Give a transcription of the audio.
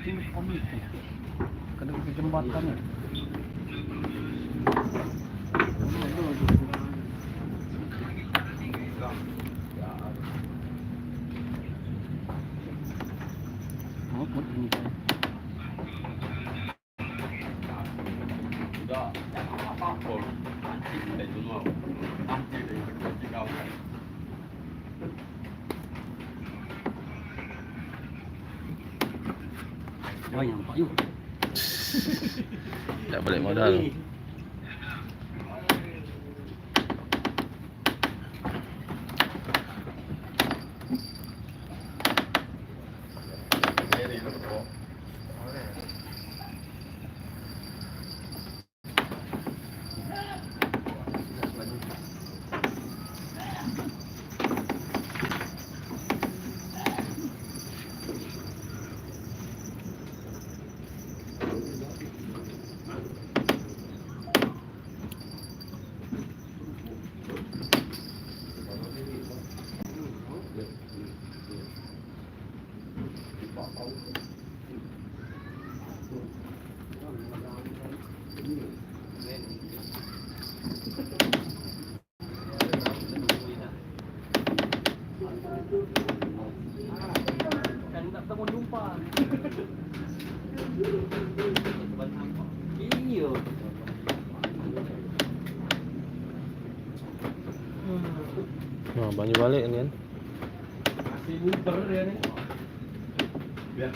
sini komite. Kena ke jembatan ni. Oh, buat ini. Sudah, apa-apa. Anjing dari dulu. Anjing dari kecil kau. Oh, yang Pak Yu. Tak balik modal. Kan tak temu jumpa. Iya. Banyak balik ni kan. Masih muter dia ni. Biar